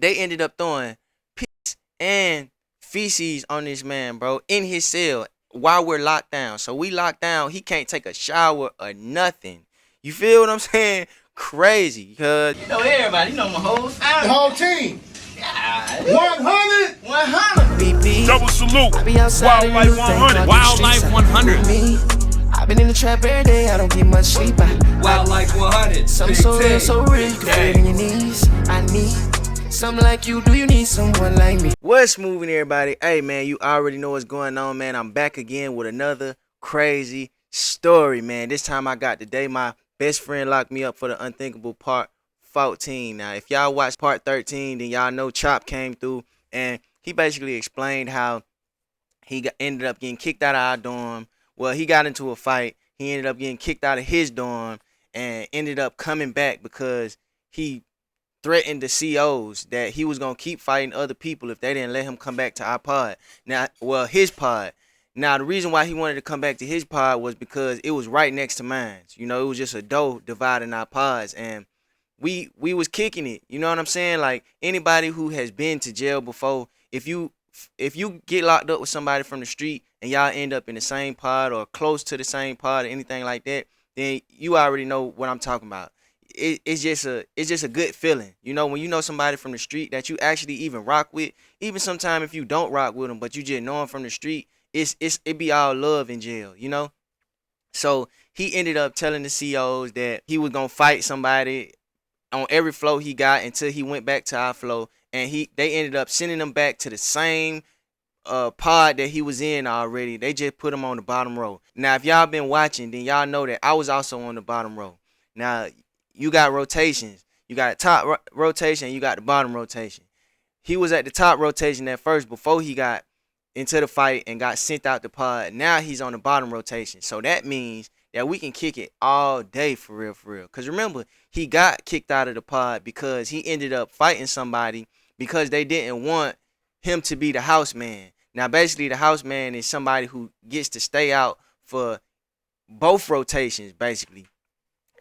They ended up throwing piss and feces on this man, bro, in his cell while we're locked down. So we locked down. He can't take a shower or nothing. You feel what I'm saying? Crazy. Cause you know everybody. You know my whole family. The whole team. God. 100. 100. Double salute. Wildlife 100. Wildlife 100. I've been in the trap every day, I don't get much sleep. Wildlife 100. Something so real, so real, you can feel it in your knees. I need something like you, do you need someone like me? What's moving, everybody? Hey, man, you already know what's going on, man. I'm back again with another crazy story, man. This time I got the day my best friend locked me up for the unthinkable part 14. Now, if y'all watched part 13, then y'all know Chop came through, and he basically explained how he ended up getting kicked out of our dorm. Well, he got into a fight. He ended up getting kicked out of his dorm and ended up coming back because he threatened the COs that he was going to keep fighting other people if they didn't let him come back to our pod. Now, well, his pod. Now, the reason why he wanted to come back to his pod was because it was right next to mine. You know, it was just a door dividing our pods, and we was kicking it. You know what I'm saying? Like, anybody who has been to jail before, if you get locked up with somebody from the street and y'all end up in the same pod or close to the same pod or anything like that, then you already know what I'm talking about. It's just a good feeling, you know, when you know somebody from the street that you actually even rock with. Even sometimes if you don't rock with them, but you just know them from the street, it be all love in jail, you know. So he ended up telling the COs that he was gonna fight somebody on every floor he got until he went back to our floor, and they ended up sending him back to the same pod that he was in already. They just put him on the bottom row. Now, if y'all been watching, then y'all know that I was also on the bottom row. Now, you got rotations. You got top rotation, you got the bottom rotation. He was at the top rotation at first before he got into the fight and got sent out the pod. Now he's on the bottom rotation. So that means that we can kick it all day for real, for real. Because remember, he got kicked out of the pod because he ended up fighting somebody because they didn't want him to be the house man. Now, basically, the house man is somebody who gets to stay out for both rotations, basically.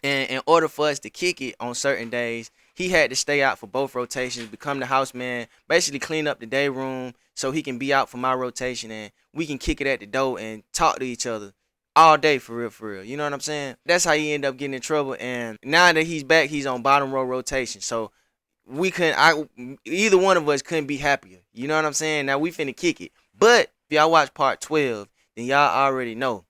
And in order for us to kick it on certain days, he had to stay out for both rotations, become the house man, basically clean up the day room so he can be out for my rotation and we can kick it at the door and talk to each other all day for real, for real. You know what I'm saying? That's how he ended up getting in trouble. And now that he's back, he's on bottom row rotation. So either one of us couldn't be happier. You know what I'm saying? Now we finna kick it. But if y'all watch part 12, then y'all already know.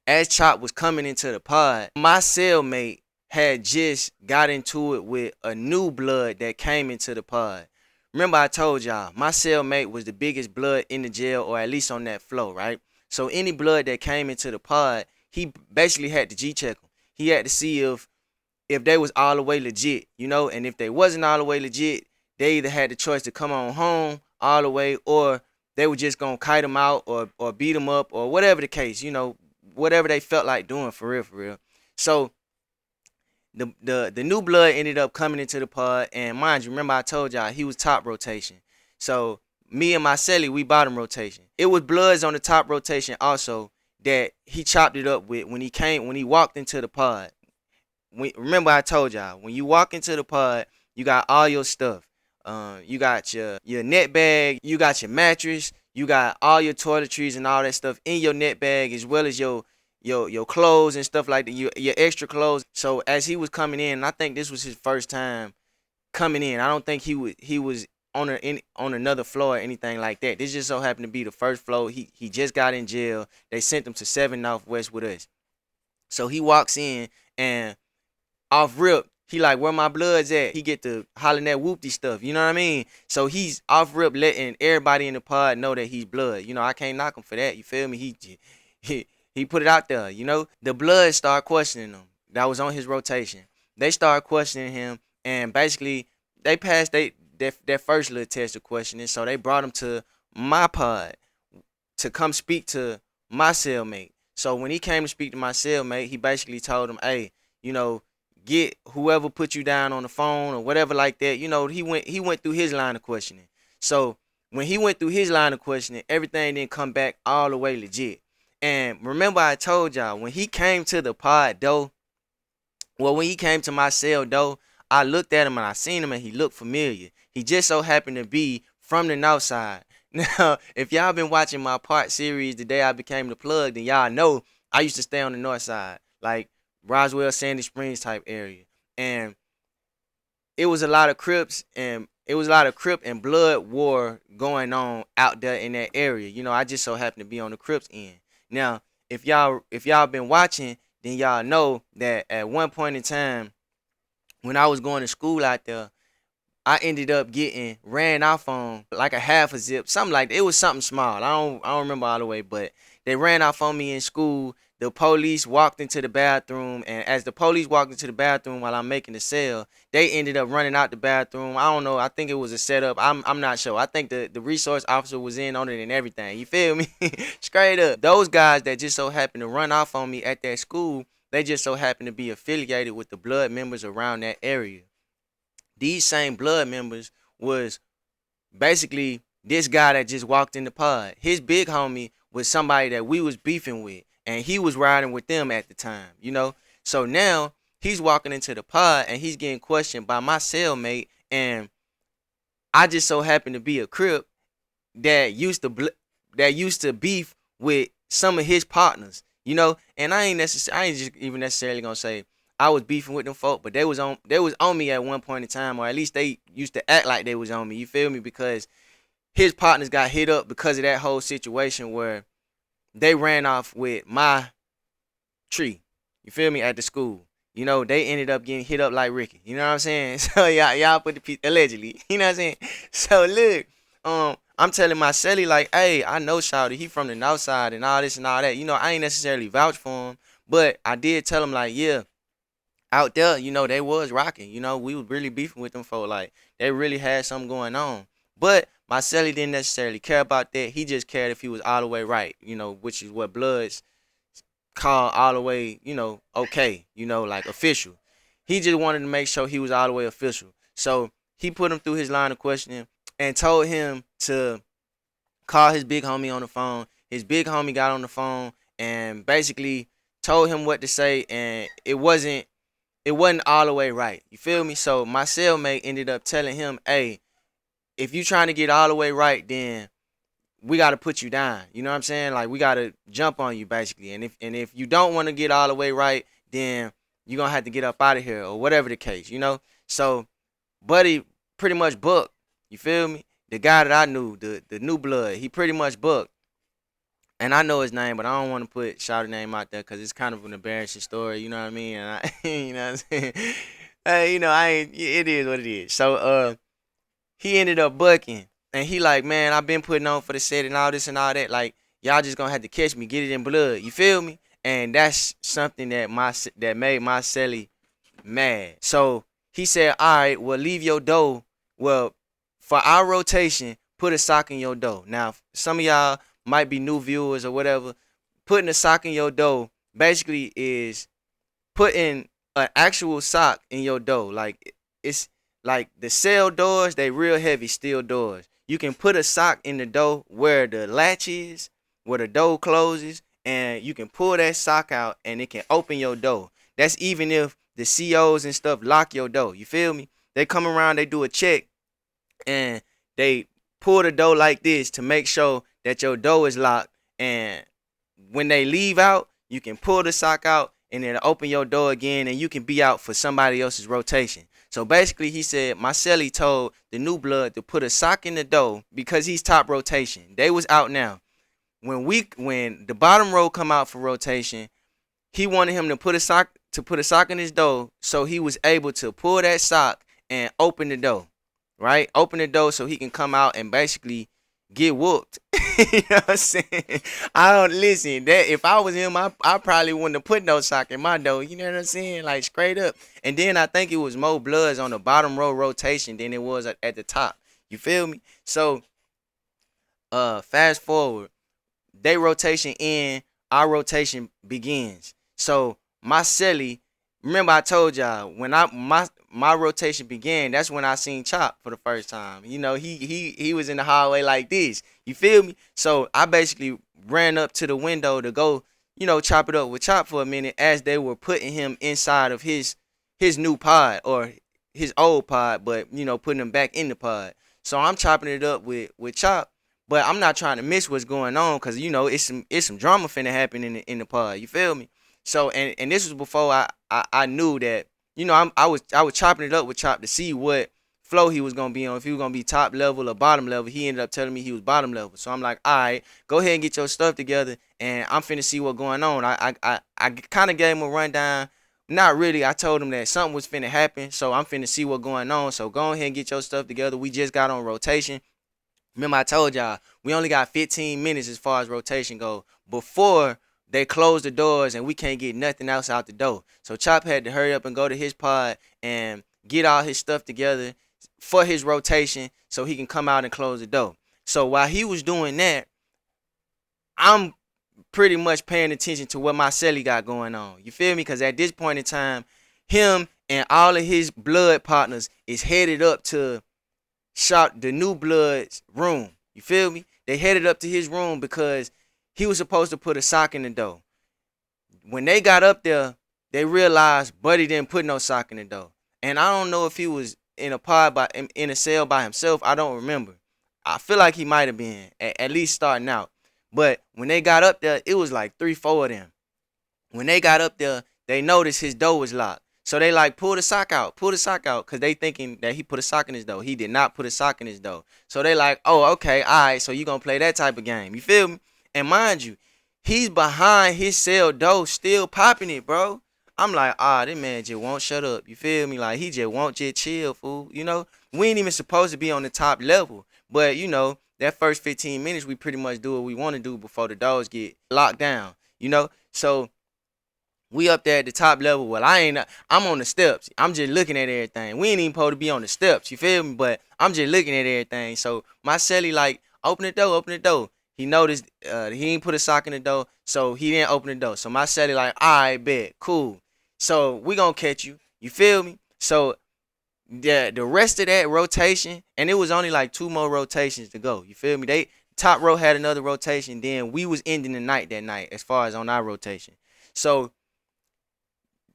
As Chop was coming into the pod, my cellmate had just got into it with a new blood that came into the pod. Remember I told y'all, my cellmate was the biggest blood in the jail, or at least on that floor, right? So any blood that came into the pod, he basically had to G-check them. He had to see if they was all the way legit, you know, and if they wasn't all the way legit, they either had the choice to come on home all the way, or they were just gonna kite them out or beat them up or whatever the case, you know, whatever they felt like doing for real, for real. So the new blood ended up coming into the pod, and mind you, remember I told y'all he was top rotation. So me and my celly, we bottom rotation. It was bloods on the top rotation also that he chopped it up with when he walked into the pod. Remember I told y'all, when you walk into the pod, you got all your stuff. You got your net bag, you got your mattress, you got all your toiletries and all that stuff in your net bag, as well as your clothes and stuff like that, your extra clothes. So as he was coming in, I think this was his first time coming in. I don't think he was on another floor or anything like that. This just so happened to be the first floor. He just got in jail. They sent him to 7 Northwest with us. So he walks in and off rip, he like, where my bloods at? He get to hollering that whoopty stuff, you know what I mean? So he's off rip letting everybody in the pod know that he's blood. You know, I can't knock him for that, you feel me? He put it out there, you know? The bloods start questioning him. That was on his rotation. They start questioning him, and basically they passed their first little test of questioning, so they brought him to my pod to come speak to my cellmate. So when he came to speak to my cellmate, he basically told him, hey, you know, get whoever put you down on the phone or whatever like that. You know, he went through his line of questioning. So when he went through his line of questioning, everything didn't come back all the way legit. And remember I told y'all, when he came to the pod door, well, when he came to my cell door, I looked at him and I seen him and he looked familiar. He just so happened to be from the north side. Now, if y'all been watching my part series, The Day I Became the Plug, then y'all know I used to stay on the north side, like Roswell, Sandy Springs type area. And it was a lot of Crips and Crip and blood war going on out there in that area. You know, I just so happened to be on the Crips end. Now, if y'all been watching, then y'all know that at one point in time when I was going to school out there, I ended up getting ran off on like a half a zip, something like that. It was something small. I don't remember all the way, but they ran off on me in school. The police walked into the bathroom, and as the police walked into the bathroom while I'm making the cell, they ended up running out the bathroom. I don't know. I think it was a setup. I'm not sure. I think the resource officer was in on it and everything. You feel me? Straight up. Those guys that just so happened to run off on me at that school, they just so happened to be affiliated with the blood members around that area. These same blood members was basically this guy that just walked in the pod. His big homie was somebody that we was beefing with, and he was riding with them at the time, you know. So now he's walking into the pod and he's getting questioned by my cellmate, and I just so happen to be a Crip that used to beef with some of his partners, you know. And I ain't just even necessarily gonna say I was beefing with them folk, but they was on me at one point in time, or at least they used to act like they was on me. You feel me? Because his partners got hit up because of that whole situation where they ran off with my tree. You feel me? At the school. You know, they ended up getting hit up like Ricky. You know what I'm saying? So y'all put the piece allegedly. You know what I'm saying? So look, I'm telling my celly like, hey, I know Shawty, he from the north side and all this and all that. You know, I ain't necessarily vouch for him, but I did tell him like, yeah, out there, you know, they was rocking. You know, we was really beefing with them for like they really had something going on. But my celly didn't necessarily care about that. He just cared if he was all the way right, you know, which is what Bloods call all the way, you know, okay, you know, like official. He just wanted to make sure he was all the way official. So he put him through his line of questioning and told him to call his big homie on the phone. His big homie got on the phone and basically told him what to say, and it wasn't all the way right. You feel me? So my cellmate ended up telling him, hey, if you trying to get all the way right, then we got to put you down. You know what I'm saying? Like, we got to jump on you, basically. And if you don't want to get all the way right, then you're going to have to get up out of here or whatever the case, you know? So, buddy pretty much booked. You feel me? The guy that I knew, the new blood, he pretty much booked. And I know his name, but I don't want to put Shawty's name out there because it's kind of an embarrassing story. You know what I mean? And you know what I'm saying? Hey, you know, it is what it is. So, he ended up bucking. And he like, man, I've been putting on for the set and all this and all that. Like, y'all just gonna have to catch me, get it in blood. You feel me? And that's something that made my celly mad. So he said, all right, well, leave your dough. Well, for our rotation, put a sock in your dough. Now, some of y'all might be new viewers or whatever. Putting a sock in your dough basically is putting an actual sock in your dough. Like, it's like the cell doors, they real heavy steel doors. You can put a sock in the door where the latch is, where the door closes, and you can pull that sock out and it can open your door. That's even if the COs and stuff lock your door. You feel me? They come around, they do a check, and they pull the door like this to make sure that your door is locked. And when they leave out, you can pull the sock out and then open your door again, and you can be out for somebody else's rotation. So basically, he said my celly told the new blood to put a sock in the door because he's top rotation. They was out now. When the bottom row come out for rotation, he wanted him to put a sock in his door so he was able to pull that sock and open the door, right? Open the door so he can come out and basically get whooped. You know what I'm saying? I don't listen. That if I was him, I probably wouldn't have put no sock in my dough. You know what I'm saying? Like, straight up. And then I think it was more bloods on the bottom row rotation than it was at the top. You feel me? So, fast forward, they rotation in, our rotation begins. So my celly, remember I told y'all when my rotation began, that's when I seen Chop for the first time. You know, he was in the hallway like this. You feel me? So I basically ran up to the window to go, you know, chop it up with Chop for a minute as they were putting him inside of his new pod or his old pod, but putting him back in the pod. So I'm chopping it up with Chop, but I'm not trying to miss what's going on because it's some drama finna happen in the pod. You feel me? So and this was before I knew that I was chopping it up with Chop to see what flow he was gonna be on, if he was gonna be top level or bottom level. He ended up telling me he was bottom level. So I'm like, all right, go ahead and get your stuff together, and I'm finna see what's going on. I kind of gave him a rundown. Not really. I told him that something was finna happen, so I'm finna see what's going on. So go ahead and get your stuff together. We just got on rotation. Remember I told y'all we only got 15 minutes as far as rotation go before they close the doors and we can't get nothing else out the door. So Chop had to hurry up and go to his pod and get all his stuff together for his rotation so he can come out and close the door. So while he was doing that, I'm pretty much paying attention to what my celly got going on. You feel me? Because at this point in time, him and all of his blood partners is headed up to shot the new blood's room. You feel me? They headed up to his room because he was supposed to put a sock in the door. When they got up there, they realized Buddy didn't put no sock in the door. And I don't know if he was in a pod in a cell by himself. I don't remember. I feel like he might have been, at least starting out. But when they got up there, it was like 3-4 of them. When they got up there, they noticed his door was locked. So they like, pull the sock out, because they thinking that he put a sock in his door. He did not put a sock in his door. So they like, oh, okay, all right, so you going to play that type of game. You feel me? And mind you, he's behind his cell door still popping it, bro. I'm like, this man just won't shut up. You feel me? Like, he just won't just chill, fool. We ain't even supposed to be on the top level. But, that first 15 minutes, we pretty much do what we want to do before the doors get locked down, So we up there at the top level. Well, I'm on the steps. I'm just looking at everything. We ain't even supposed to be on the steps, you feel me? But I'm just looking at everything. So my celly like, open the door. He noticed he ain't put a sock in the door, so he didn't open the door. So my celly like, all right, bet, cool. So we gonna catch you. You feel me? So the rest of that rotation, and it was only like 2 more rotations to go. You feel me? They top row had another rotation. Then we was ending the night that night as far as on our rotation. So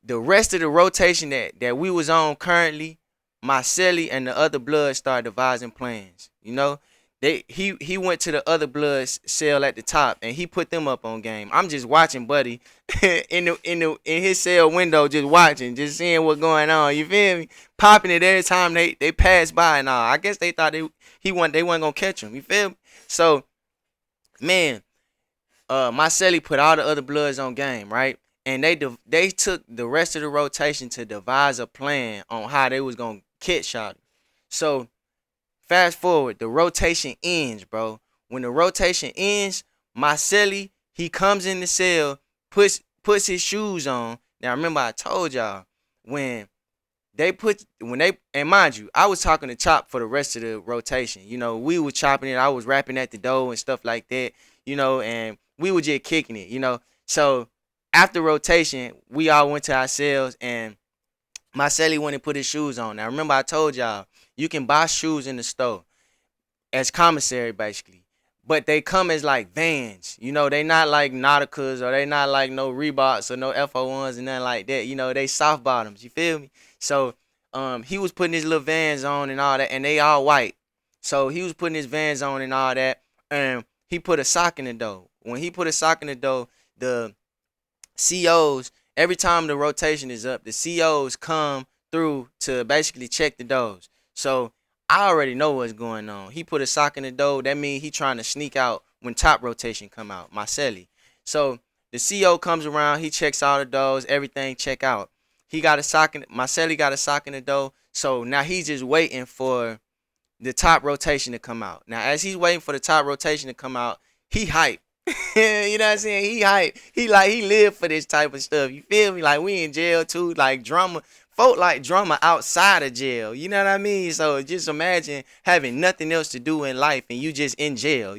the rest of the rotation that we was on currently, my celly and the other bloods started devising plans. He went to the other bloods cell at the top and he put them up on game. I'm just watching Buddy in his cell window, just watching, just seeing what's going on. You feel me? Popping it every time they pass by and all. I guess they thought they wasn't gonna catch him. You feel me? So, man, my celly put all the other bloods on game, right? And they took the rest of the rotation to devise a plan on how they was gonna catch Shotty. So fast forward, the rotation ends, bro. When the rotation ends, my celly, he comes in the cell, puts his shoes on. Now remember I told y'all and mind you, I was talking to Chop for the rest of the rotation. We was chopping it. I was rapping at the door and stuff like that. And we were just kicking it. So after rotation, we all went to our cells and my celly went and put his shoes on. Now remember I told y'all you can buy shoes in the store as commissary basically, but they come as like Vans. They not like Nauticas or they not like no Reeboks or no FO1s and nothing like that. They soft bottoms. You feel me? So he was putting his little Vans on and all that, and they all white. So he was putting his Vans on and all that, and he put a sock in the door. When he put a sock in the door, the COs, every time the rotation is up, the COs come through to basically check the doors. So I already know what's going on. He put a sock in the door. That means he trying to sneak out when top rotation come out, my celly. So the CO comes around. He checks all the doors. Everything check out. My celly got a sock in the door. So now he's just waiting for the top rotation to come out. Now as he's waiting for the top rotation to come out, he hype. You know what I'm saying? He hype. He live for this type of stuff. You feel me? Like we in jail too. Like drama. Folk like drama outside of jail. You know what I mean? So just imagine having nothing else to do in life and you just in jail.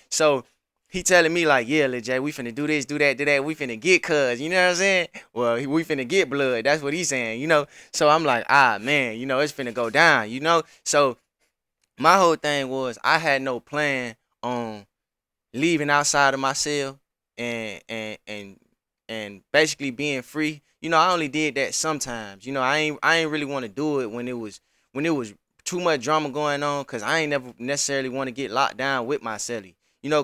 So he telling me like, yeah, Lil J, we finna do this, do that, do that. We finna get cuz. You know what I'm saying? Well, we finna get blood. That's what he's saying. So I'm like, man, it's finna go down. So my whole thing was I had no plan on leaving outside of my cell and basically being free. I only did that sometimes. I ain't really want to do it when it was too much drama going on, cause I ain't never necessarily want to get locked down with my celly.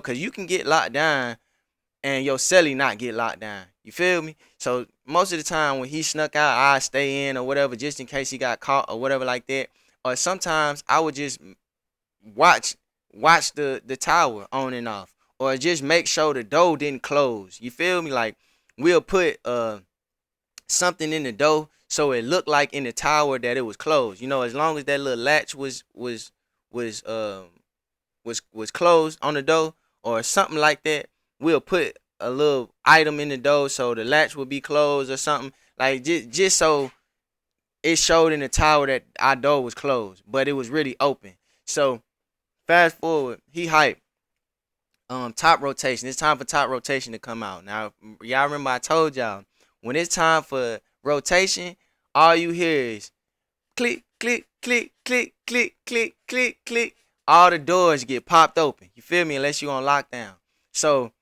Cause you can get locked down and your celly not get locked down. You feel me? So most of the time when he snuck out, I stay in or whatever, just in case he got caught or whatever like that. Or sometimes I would just watch watch the tower on and off, or just make sure the door didn't close. You feel me? Like, we'll put something in the door so it looked like in the tower that it was closed. As long as that little latch was was closed on the door or something like that, we'll put a little item in the door so the latch would be closed or something, like just so it showed in the tower that our door was closed, but it was really open. So fast forward, he hyped. Top rotation. It's time for top rotation to come out. Now, y'all remember I told y'all, when it's time for rotation, all you hear is click, click, click, click, click, click, click, click. All the doors get popped open. You feel me? Unless you on lockdown. So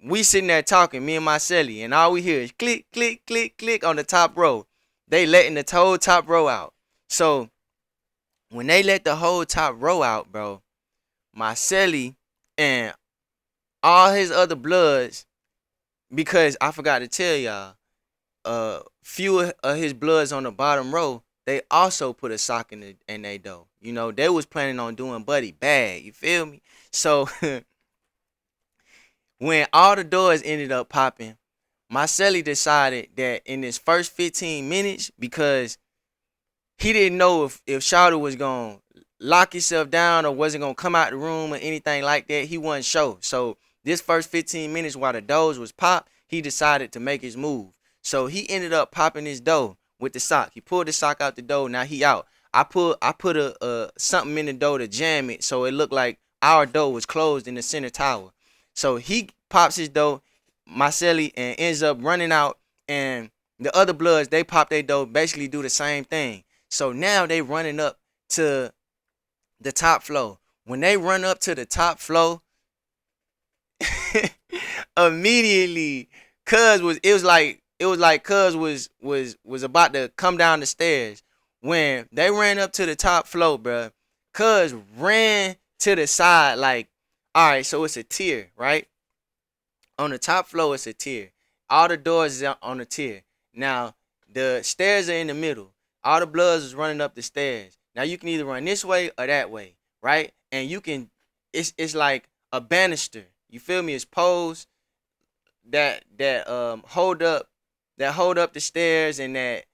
we sitting there talking, me and my celly, and all we hear is click, click, click, click on the top row. They letting the whole top row out. So when they let the whole top row out, bro, my celly and all his other bloods, because I forgot to tell y'all, few of his bloods on the bottom row, they also put a sock in their dough. They was planning on doing Buddy bad. You feel me? So when all the doors ended up popping, my celly decided that in his first 15 minutes, because he didn't know if Shawty was going to lock himself down or wasn't going to come out the room or anything like that. He wasn't sure. So this first 15 minutes while the doors was popped, he decided to make his move. So he ended up popping his dough with the sock. He pulled the sock out the dough. Now he out. I put a something in the dough to jam it so it looked like our dough was closed in the center tower. So he pops his dough, my celly, and ends up running out. And the other bloods, they pop their dough, basically do the same thing. So now they running up to the top floor. When they run up to the top floor, immediately, it was like Cuz was about to come down the stairs. When they ran up to the top floor, bruh, Cuz ran to the side like, all right, so it's a tier, right? On the top floor, it's a tier. All the doors is on the tier. Now, the stairs are in the middle. All the bloods is running up the stairs. Now, you can either run this way or that way, right? And you can, it's like a banister. You feel me? It's poles that hold up the stairs, and that,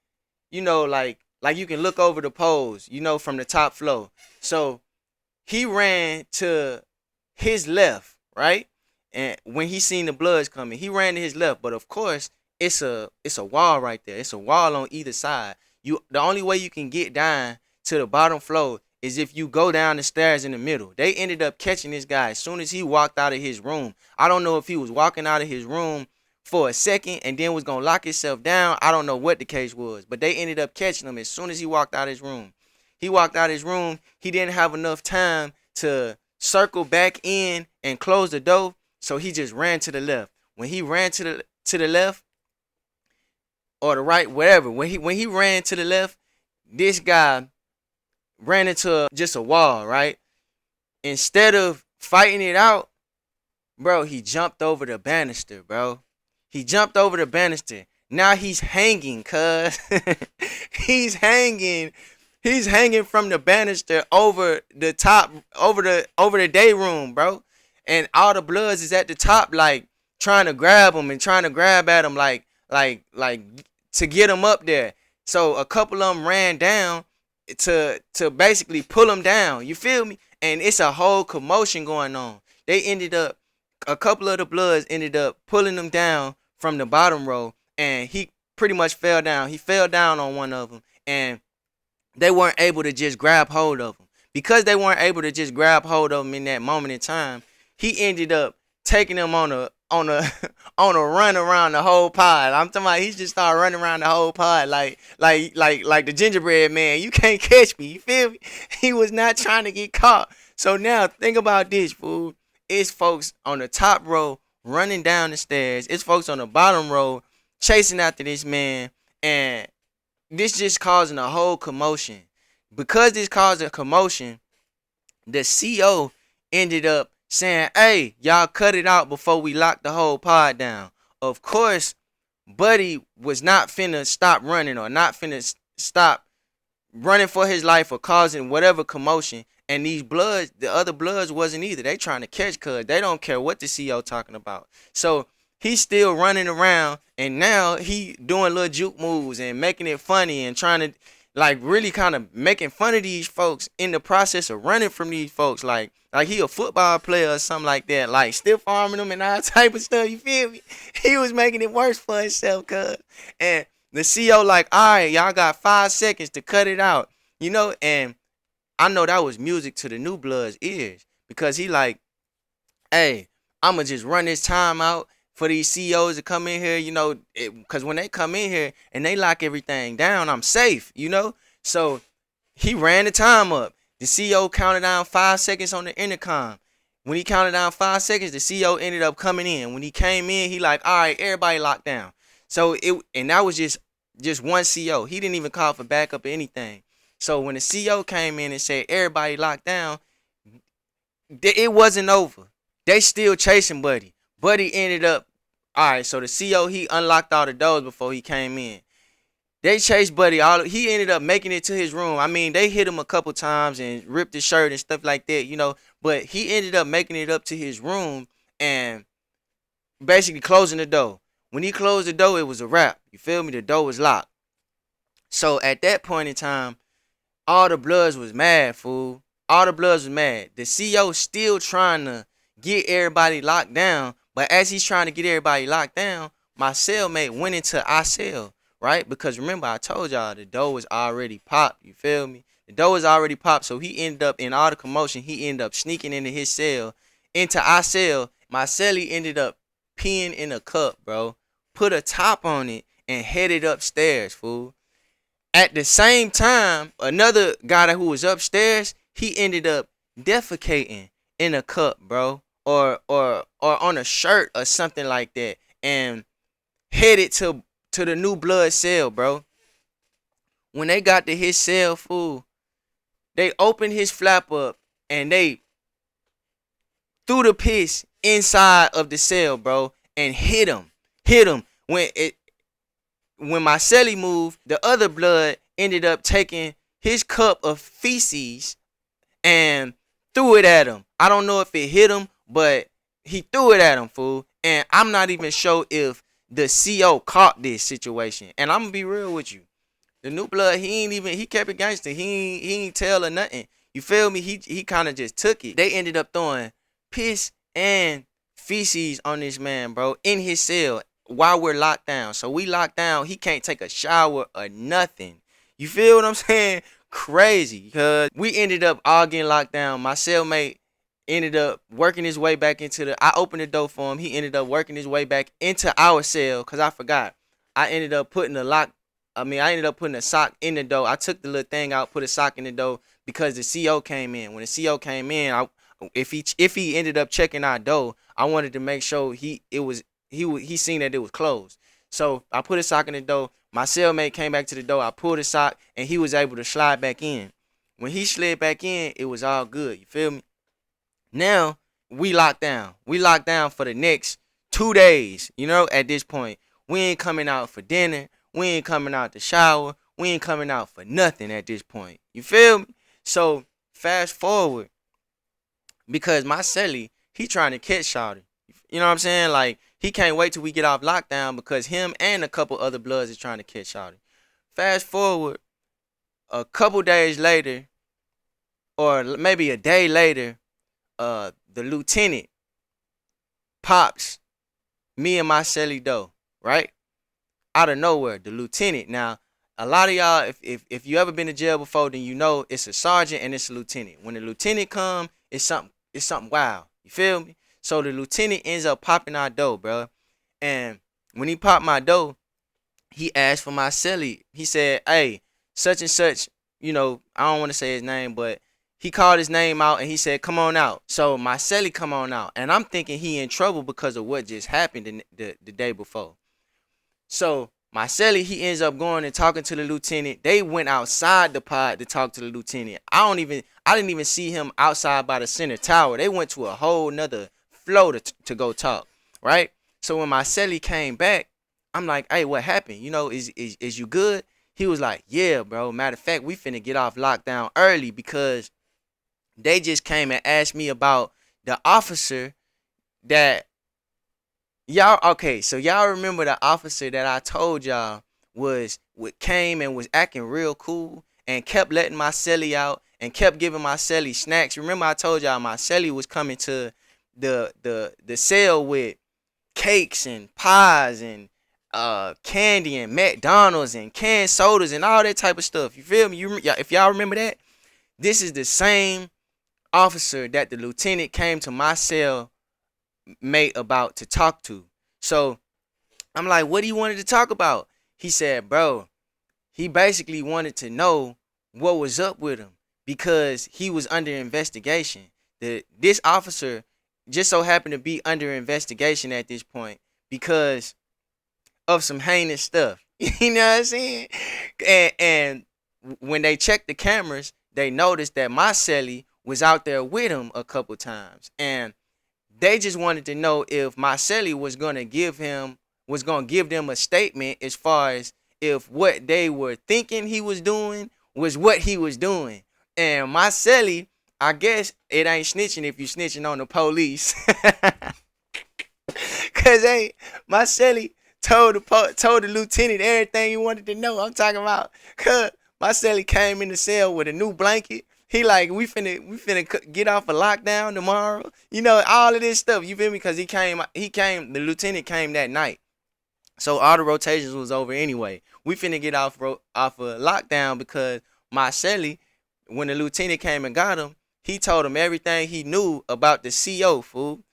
like you can look over the poles, from the top floor. So he ran to his left, right? And when he seen the bloods coming, he ran to his left. But of course, it's a wall right there. It's a wall on either side. The only way you can get down to the bottom floor is if you go down the stairs in the middle. They ended up catching this guy as soon as he walked out of his room. I don't know if he was walking out of his room for a second and then was gonna lock himself down. I don't know what the case was, but they ended up catching him as soon as he walked out of his room. He walked out of his room. He didn't have enough time to circle back in and close the door, so he just ran to the left. When he ran to the left or the right, whatever, when he ran to the left, this guy ran into just a wall, right? Instead of fighting it out, bro, he jumped over the banister, bro. He jumped over the banister. Now he's hanging, cuz. He's hanging from the banister over the top, over the day room, bro. And all the bloods is at the top, like trying to grab him and trying to grab at him, like to get him up there. So a couple of them ran down to basically pull him down. You feel me? And it's a whole commotion going on. A couple of the bloods ended up pulling him down from the bottom row, and he pretty much fell down. He fell down on one of them, and they weren't able to just grab hold of him. Because they weren't able to just grab hold of him in that moment in time, he ended up taking him on a on a run around the whole pod. I'm talking about he just started running around the whole pod like the gingerbread man. You can't catch me. You feel me? He was not trying to get caught. So now think about this, fool. It's folks on the top row running down the stairs. It's folks on the bottom row chasing after this man. And this just causing a whole commotion. Because this caused a commotion, the CO ended up saying, hey, y'all cut it out before we lock the whole pod down. Of course, Buddy was not finna stop running or not finna stop running for his life or causing whatever commotion. And these bloods, the other bloods wasn't either. They trying to catch cuz. They don't care what the CO talking about. So he's still running around, and now he doing little juke moves and making it funny and trying to like really kind of making fun of these folks in the process of running from these folks. Like he a football player or something like that. Like stiff arming them and all type of stuff. You feel me? He was making it worse for himself, cuz. And the CO like, all right, y'all got 5 seconds to cut it out. You know, and I know that was music to the new blood's ears, because he like, hey, I'ma just run this time out for these CEOs to come in here, you know, because when they come in here and they lock everything down, I'm safe, you know. So he ran the time up. The CEO counted down 5 seconds on the intercom. When he counted down 5 seconds, the CEO ended up coming in. When he came in, he like, all right, everybody locked down. So and that was just one CEO. He didn't even call for backup or anything. So when the CEO came in and said everybody locked down, it wasn't over. They still chasing Buddy. Buddy ended up, all right, so the CEO, he unlocked all the doors before he came in. They chased Buddy. He ended up making it to his room. I mean, they hit him a couple times and ripped his shirt and stuff like that, you know. But he ended up making it up to his room and basically closing the door. When he closed the door, it was a wrap. You feel me? The door was locked. So at that point in time, all the Bloods was mad, fool. All the Bloods was mad. The CEO still trying to get everybody locked down. But as he's trying to get everybody locked down, my cellmate went into our cell, right? Because remember, I told y'all the door was already popped. You feel me? The door was already popped. So he ended up, in all the commotion, he ended up sneaking into his cell, into our cell. My cellie ended up peeing in a cup, bro. Put a top on it and headed upstairs, fool. At the same time, another guy who was upstairs, he ended up defecating in a cup, bro, or on a shirt or something like that, and headed to the new blood cell, bro. When they got to his cell, fool, they opened his flap up and they threw the piss inside of the cell, bro, and hit him. When my celly moved, the other blood ended up taking his cup of feces and threw it at him. I don't know if it hit him, but he threw it at him, fool. And I'm not even sure if the CO caught this situation. And I'm gonna be real with you. The new blood, he kept it gangster. He ain't tell or nothing. You feel me? He kind of just took it. They ended up throwing piss and feces on this man, bro, in his cell while we're locked down. So we locked down. He can't take a shower or nothing. You feel what I'm saying? Crazy. Because we ended up all getting locked down. My cellmate ended up working his way back into I opened the door for him. He ended up working his way back into our cell because I forgot. I ended up putting I ended up putting a sock in the door. I took the little thing out, put a sock in the door because the CO came in. When the CO came in, if he ended up checking our door, I wanted to make sure he seen that it was closed. So I put a sock in the door. My cellmate came back to the door. I pulled the sock and he was able to slide back in. When he slid back in, it was all good. You feel me? Now we locked down. We locked down for the next 2 days. You know, at this point, we ain't coming out for dinner. We ain't coming out to shower. We ain't coming out for nothing at this point. You feel me? So fast forward, because my celly, he trying to catch shawty. You know what I'm saying? Like, he can't wait till we get off lockdown because him and a couple other bloods is trying to catch shawty. Fast forward, a couple days later, or maybe a day later, the lieutenant pops me and my celly dough, right? Out of nowhere, the lieutenant. Now, a lot of y'all, if you ever been to jail before, then you know it's a sergeant and it's a lieutenant. When the lieutenant come, it's something wild. You feel me? So the lieutenant ends up popping our dough, bro. And when he popped my dough, he asked for my celly. He said, hey, such and such, you know, I don't want to say his name, but he called his name out and he said, come on out. So my celly come on out. And I'm thinking he in trouble because of what just happened the day before. So My celly, he ends up going and talking to the lieutenant. They went outside the pod to talk to the lieutenant. I didn't even see him outside by the center tower. They went to a whole nother floor to go talk, right? So when my celly came back, I'm like, hey, what happened? Is you good? He was like, yeah, bro. Matter of fact, we finna get off lockdown early because they just came and asked me about the officer that y'all. Okay, so y'all remember the officer that I told y'all came and was acting real cool and kept letting my celly out and kept giving my celly snacks. Remember I told y'all my celly was coming to the cell with cakes and pies and candy and McDonald's and canned sodas and all that type of stuff. You feel me? If y'all remember that, this is the same officer that the lieutenant came to my cell mate about to talk to. So I'm like, what do you wanted to talk about? He said, bro, he basically wanted to know what was up with him because he was under investigation. This officer just so happened to be under investigation at this point because of some heinous stuff. You know what I'm saying? And when they checked the cameras, they noticed that my celly was out there with him a couple times. And they just wanted to know if my celly was gonna give them a statement as far as if what they were thinking he was doing was what he was doing. And my celly, I guess it ain't snitching if you snitching on the police. Cause hey, my celly told the lieutenant everything he wanted to know. I'm talking about, cause my celly came in the cell with a new blanket. He like, we finna get off a lockdown tomorrow. You know, all of this stuff. You feel me? Cause the lieutenant came that night. So all the rotations was over anyway. We finna get off a lockdown because my celly, when the lieutenant came and got him, he told him everything he knew about the CO, fool.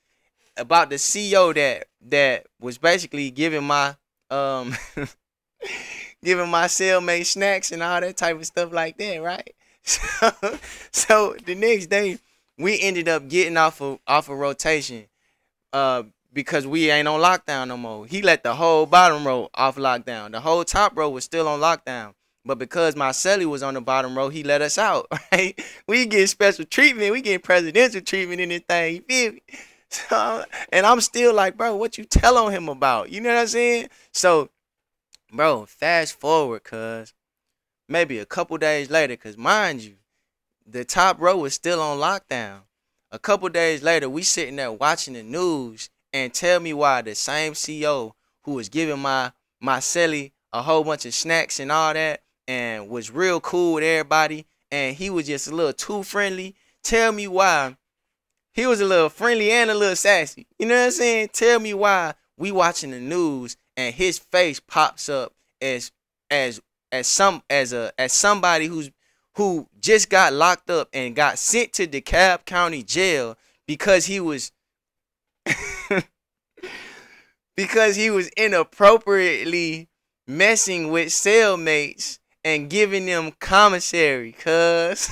About the CO that was basically giving my giving my cellmate snacks and all that type of stuff like that, right? So the next day we ended up getting off of rotation because we ain't on lockdown no more. He let the whole bottom row off lockdown. The whole top row was still on lockdown. But because my celly was on the bottom row, he let us out, right? We get special treatment. We get presidential treatment in this thing. You feel me? So, and I'm still like, bro, what you tell on him about? You know what I'm saying? So, bro, fast forward, cuz maybe a couple days later, cuz mind you, the top row was still on lockdown. A couple days later, we sitting there watching the news and tell me why the same CO who was giving my celly a whole bunch of snacks and all that and was real cool with everybody and he was just a little too friendly, tell me why he was a little friendly and a little sassy. You know what I'm saying? Tell me why we watching the news and his face pops up as somebody who just got locked up and got sent to DeKalb County Jail because he was because he was inappropriately messing with cellmates and giving them commissary, cuz.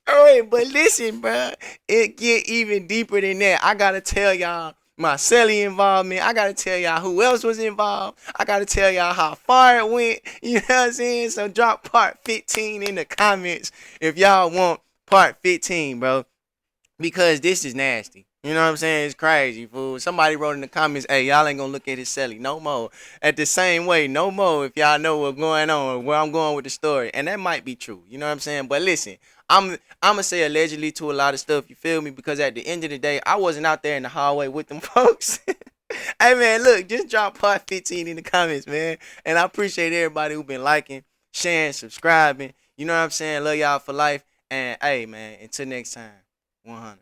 Alright, but listen, bro. It get even deeper than that. I gotta tell y'all my celly involvement. I gotta tell y'all who else was involved. I gotta tell y'all how far it went. You know what I'm saying? So drop part 15 in the comments if y'all want part 15, bro. Because this is nasty. You know what I'm saying? It's crazy, fool. Somebody wrote in the comments, hey, y'all ain't gonna look at his celly no more. At the same way, no more if y'all know what's going on, where I'm going with the story. And that might be true. You know what I'm saying? But listen, I'm gonna say allegedly to a lot of stuff, you feel me? Because at the end of the day, I wasn't out there in the hallway with them folks. Hey man, look, just drop part 15 in the comments, man. And I appreciate everybody who been liking, sharing, subscribing. You know what I'm saying? Love y'all for life. And hey man, until next time, 100.